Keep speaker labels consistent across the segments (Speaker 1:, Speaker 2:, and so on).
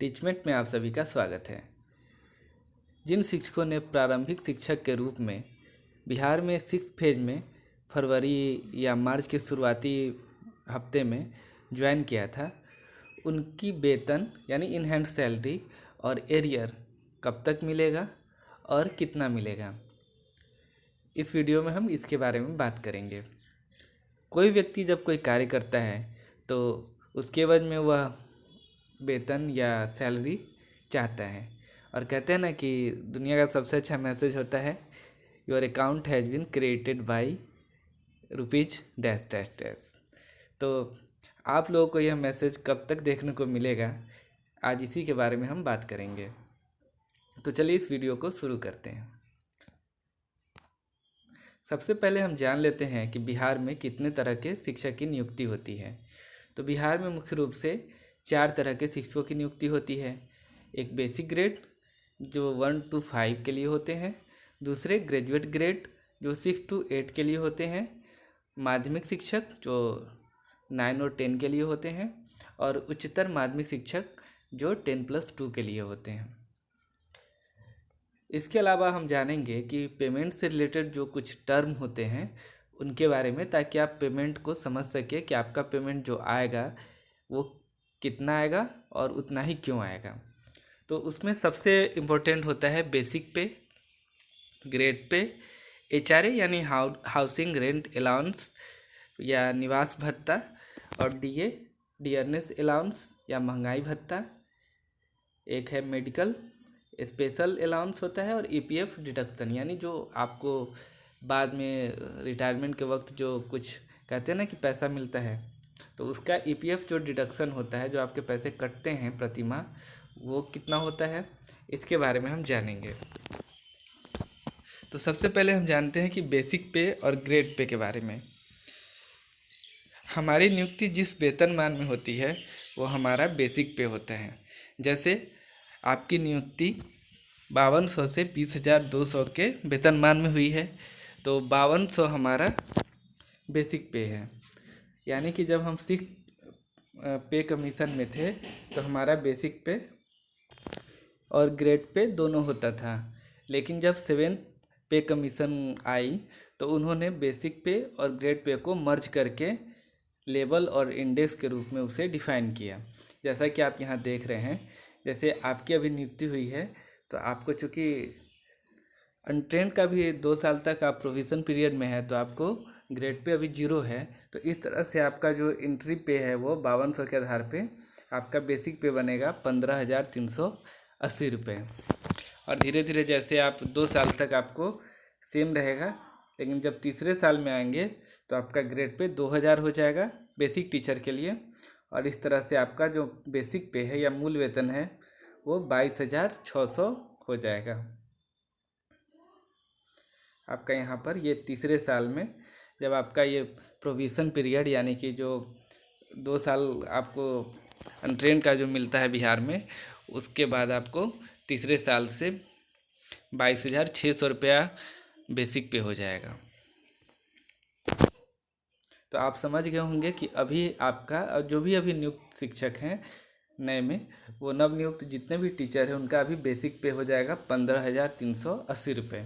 Speaker 1: Teachmint में आप सभी का स्वागत है। जिन शिक्षकों ने प्रारंभिक शिक्षक के रूप में बिहार में 6 फेज में फरवरी या मार्च के शुरुआती हफ्ते में ज्वाइन किया था, उनकी वेतन यानी इन हैंड सैलरी और एरियर कब तक मिलेगा और कितना मिलेगा, इस वीडियो में हम इसके बारे में बात करेंगे। कोई व्यक्ति जब कोई कार्य करता है तो उसके एवज में वह वेतन या सैलरी चाहता है, और कहते हैं ना कि दुनिया का सबसे अच्छा मैसेज होता है, your account has been created by rupees dash dash dash. तो आप लोगों को यह मैसेज कब तक देखने को मिलेगा, आज इसी के बारे में हम बात करेंगे। तो चलिए इस वीडियो को शुरू करते हैं। सबसे पहले हम जान लेते हैं कि बिहार में कितने तरह के शिक्षक की नियुक्ति होती है। तो बिहार में मुख्य रूप से 4 तरह के शिक्षकों की नियुक्ति होती है। एक बेसिक ग्रेड जो 1 to 5 के लिए होते हैं, दूसरे ग्रेजुएट ग्रेड जो 6 to 8 के लिए होते हैं, माध्यमिक शिक्षक जो 9 और 10 के लिए होते हैं, और उच्चतर माध्यमिक शिक्षक जो 10+2 के लिए होते हैं। इसके अलावा हम जानेंगे कि पेमेंट से रिलेटेड जो कुछ टर्म होते हैं उनके बारे में, ताकि आप पेमेंट को समझ सके कि आपका पेमेंट जो आएगा वो कितना आएगा और उतना ही क्यों आएगा। तो उसमें सबसे इम्पोर्टेंट होता है बेसिक पे, ग्रेड पे, HRA यानी हाउसिंग रेंट अलाउंस या निवास भत्ता, और DA डियरनेस अलाउंस या महंगाई भत्ता, एक है मेडिकल स्पेशल अलाउंस होता है, और EPF डिडक्शन यानी जो आपको बाद में रिटायरमेंट के वक्त जो कुछ कहते हैं ना कि पैसा मिलता है, तो उसका EPF जो डिडक्शन होता है, जो आपके पैसे कटते हैं प्रति माह, वो कितना होता है, इसके बारे में हम जानेंगे। तो सबसे पहले हम जानते हैं कि बेसिक पे और ग्रेड पे के बारे में। हमारी नियुक्ति जिस वेतनमान में होती है वो हमारा बेसिक पे होता है। जैसे आपकी नियुक्ति 5200 से 20,200 के वेतनमान में हुई है, तो 5200 हमारा बेसिक पे है। यानी कि जब हम 6 पे कमीशन में थे तो हमारा बेसिक पे और ग्रेड पे दोनों होता था, लेकिन जब 7 पे कमीशन आई तो उन्होंने बेसिक पे और ग्रेड पे को मर्ज करके लेवल और इंडेक्स के रूप में उसे डिफाइन किया। जैसा कि आप यहाँ देख रहे हैं, जैसे आपकी अभी नियुक्ति हुई है तो आपको चूँकि अनट्रेंड का भी 2 साल तक आप प्रोविज़न पीरियड में है, तो आपको ग्रेड पे अभी 0 है। तो इस तरह से आपका जो एंट्री पे है वो 5200 के आधार पे आपका बेसिक पे बनेगा 15,380 रुपये। और धीरे धीरे जैसे आप 2 साल तक आपको सेम रहेगा, लेकिन जब तीसरे साल में आएंगे तो आपका ग्रेड पे 2000 हो जाएगा बेसिक टीचर के लिए, और इस तरह से आपका जो बेसिक पे है या मूल वेतन है वो 22,600 हो जाएगा आपका यहाँ पर। ये तीसरे साल में जब आपका ये प्रोविज़न पीरियड यानी कि जो 2 साल आपको अनट्रेन का जो मिलता है बिहार में, उसके बाद आपको तीसरे साल से 22,600 रुपया बेसिक पे हो जाएगा। तो आप समझ गए होंगे कि अभी आपका जो भी अभी नियुक्त शिक्षक हैं नए में, वो नवनियुक्त जितने भी टीचर हैं उनका अभी बेसिक पे हो जाएगा 15,380 रुपये।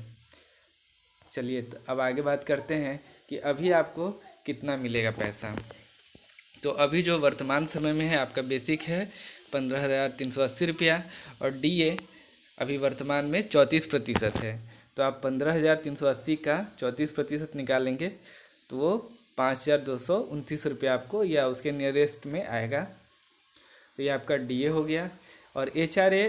Speaker 1: चलिए तो अब आगे बात करते हैं कि अभी आपको कितना मिलेगा पैसा। तो अभी जो वर्तमान समय में है आपका बेसिक है 15,380 रुपया, और DA अभी वर्तमान में 34% है। तो आप 15,380 का 34% निकालेंगे तो वो 5,229 रुपया आपको या उसके नियरेस्ट में आएगा। तो ये आपका DA हो गया। और HRA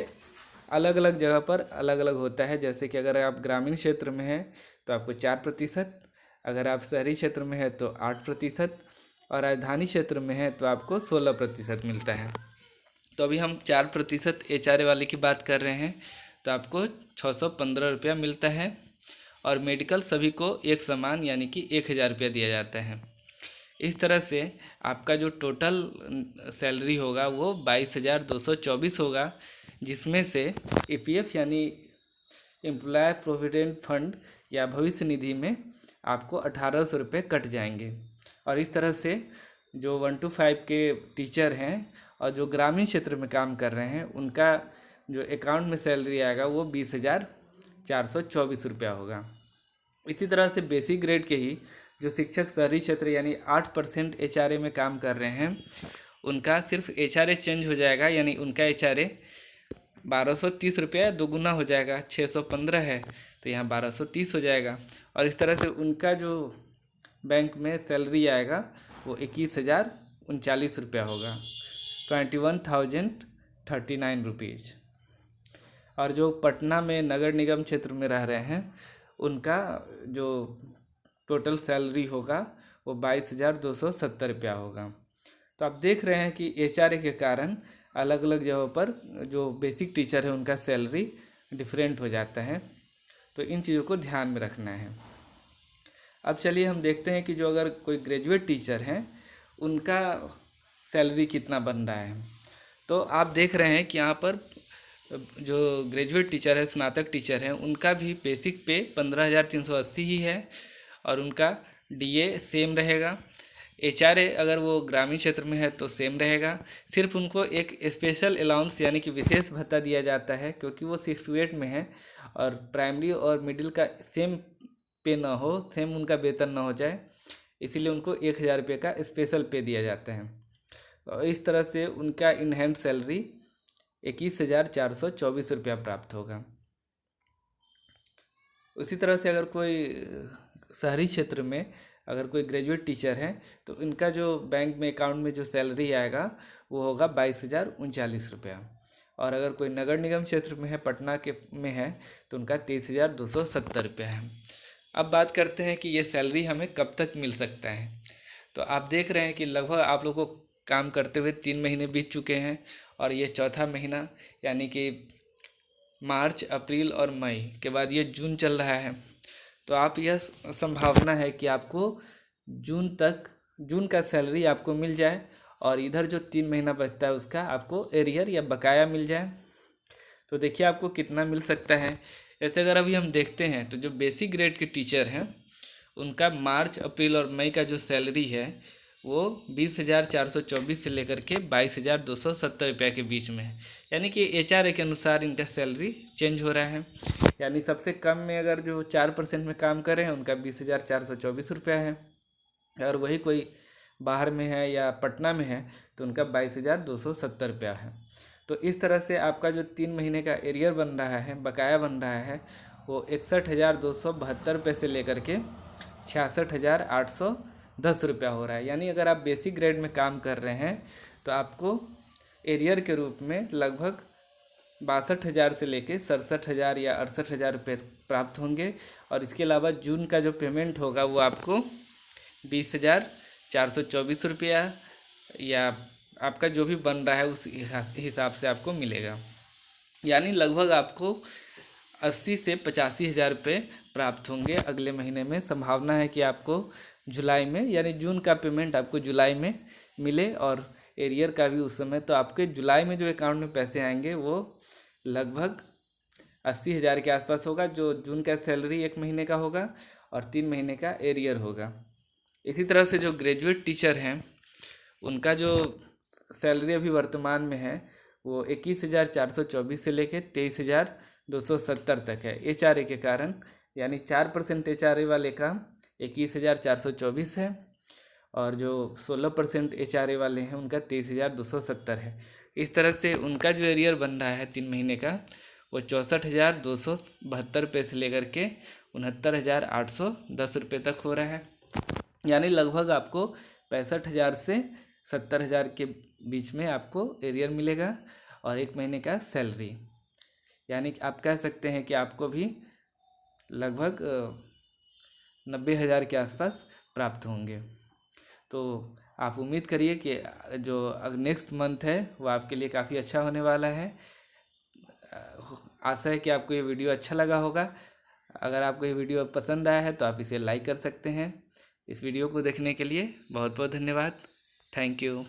Speaker 1: अलग अलग जगह पर अलग अलग होता है। जैसे कि अगर आप ग्रामीण क्षेत्र में हैं तो आपको 4%, अगर आप शहरी क्षेत्र में है तो 8%, और राजधानी क्षेत्र में है तो आपको 16% मिलता है। तो अभी हम 4% HRA वाले की बात कर रहे हैं, तो आपको 615 रुपया मिलता है। और मेडिकल सभी को एक समान यानी कि 1,000 रुपया दिया जाता है। इस तरह से आपका जो टोटल सैलरी होगा वो 22,224 होगा, जिसमें से EPF यानी एम्प्लॉय प्रोविडेंट फंड या भविष्य निधि में आपको 1,800 रुपये कट जाएंगे। और इस तरह से जो 1 to 5 के टीचर हैं और जो ग्रामीण क्षेत्र में काम कर रहे हैं उनका जो अकाउंट में सैलरी आएगा वो 20,424 रुपया होगा। इसी तरह से बेसिक ग्रेड के ही जो शिक्षक शहरी क्षेत्र यानी 8% HRA में काम कर रहे हैं उनका सिर्फ HRA चेंज हो जाएगा, यानी उनका HRA 1230 रुपया दोगुना हो जाएगा, 615 है तो यहाँ 1230 हो जाएगा। और इस तरह से उनका जो बैंक में सैलरी आएगा वो 21,039 रुपया होगा, 21,039 रुपीज़। और जो पटना में नगर निगम क्षेत्र में रह रहे हैं उनका जो टोटल सैलरी होगा वो 22,270 रुपया होगा। तो आप देख रहे हैं कि HRA के कारण अलग अलग जगहों पर जो बेसिक टीचर है उनका सैलरी डिफरेंट हो जाता है, तो इन चीज़ों को ध्यान में रखना है। अब चलिए हम देखते हैं कि जो अगर कोई ग्रेजुएट टीचर हैं उनका सैलरी कितना बन रहा है। तो आप देख रहे हैं कि यहाँ पर जो ग्रेजुएट टीचर है, स्नातक टीचर हैं, उनका भी बेसिक पे 15,380 ही है और उनका DA सेम रहेगा। HRA अगर वो ग्रामीण क्षेत्र में है तो सेम रहेगा, सिर्फ उनको एक स्पेशल अलाउंस यानी कि विशेष भत्ता दिया जाता है क्योंकि वो 6 to 8 में है और प्राइमरी और मिडिल का सेम पे ना हो, सेम उनका वेतन ना हो जाए, इसीलिए उनको 1,000 रुपये का स्पेशल पे दिया जाता है। और इस तरह से उनका इन हैंड सैलरी 21,424 रुपया प्राप्त होगा। उसी तरह से अगर कोई शहरी क्षेत्र में अगर कोई ग्रेजुएट टीचर है तो इनका जो बैंक में अकाउंट में जो सैलरी आएगा वो होगा 22,039 रुपया। और अगर कोई नगर निगम क्षेत्र में है, पटना के में है, तो उनका 23,270 रुपया है। अब बात करते हैं कि ये सैलरी हमें कब तक मिल सकता है। तो आप देख रहे हैं कि लगभग आप लोगों को काम करते हुए 3 महीने बीत चुके हैं और ये चौथा महीना यानी कि मार्च, अप्रैल और मई के बाद ये जून चल रहा है। तो आप यह संभावना है कि आपको जून का सैलरी आपको मिल जाए और इधर जो 3 महीना बचता है उसका आपको एरियर या बकाया मिल जाए। तो देखिए आपको कितना मिल सकता है। जैसे अगर अभी हम देखते हैं तो जो बेसिक ग्रेड के टीचर हैं उनका मार्च, अप्रैल और मई का जो सैलरी है वो 20,424 से लेकर के 22,270 रुपया के बीच में है, यानी कि HRA के अनुसार इनका सैलरी चेंज हो रहा है। यानी सबसे कम में अगर जो 4% में काम कर रहे हैं उनका 20,424 रुपया है, और वही कोई बाहर में है या पटना में है तो उनका 22,270 रुपया है। तो इस तरह से आपका जो 3 महीने का एरियर बन रहा है, बकाया बन रहा है, वो 61,272 रुपये से लेकर के 66,810 रुपया हो रहा है। यानी अगर आप बेसिक ग्रेड में काम कर रहे हैं तो आपको एरियर के रूप में लगभग 62,000 से लेके 67,000 या 68,000 रुपये प्राप्त होंगे। और इसके अलावा जून का जो पेमेंट होगा वो आपको 20,424 रुपया या आपका जो भी बन रहा है उस हिसाब से आपको मिलेगा। यानी लगभग आपको 80 से 85,000 रुपये प्राप्त होंगे अगले महीने में। संभावना है कि आपको जुलाई में, यानी जून का पेमेंट आपको जुलाई में मिले और एरियर का भी उस समय। तो आपके जुलाई में जो अकाउंट में पैसे आएंगे वो लगभग 80,000 के आसपास होगा, जो जून का सैलरी 1 महीने का होगा और 3 महीने का एरियर होगा। इसी तरह से जो ग्रेजुएट टीचर हैं उनका जो सैलरी अभी वर्तमान में है वो 21,424 से लेके 23,270 तक है HRA के कारण। यानी 4% HRA वाले का 21,424 है और जो 16% HRA वाले हैं उनका 23,270 है। इस तरह से उनका जो एरियर बन रहा है 3 महीने का वो 64,272 रुपये से लेकर के 69,810 रुपये तक हो रहा है। यानी लगभग आपको 65,000 से 70,000 के बीच में आपको एरियर मिलेगा और 1 महीने का सैलरी। यानी आप कह सकते हैं कि आपको भी लगभग 90,000 के आसपास प्राप्त होंगे। तो आप उम्मीद करिए कि जो नेक्स्ट मंथ है वो आपके लिए काफ़ी अच्छा होने वाला है। आशा है कि आपको ये वीडियो अच्छा लगा होगा। अगर आपको ये वीडियो पसंद आया है तो आप इसे लाइक कर सकते हैं। इस वीडियो को देखने के लिए बहुत बहुत धन्यवाद। Thank you.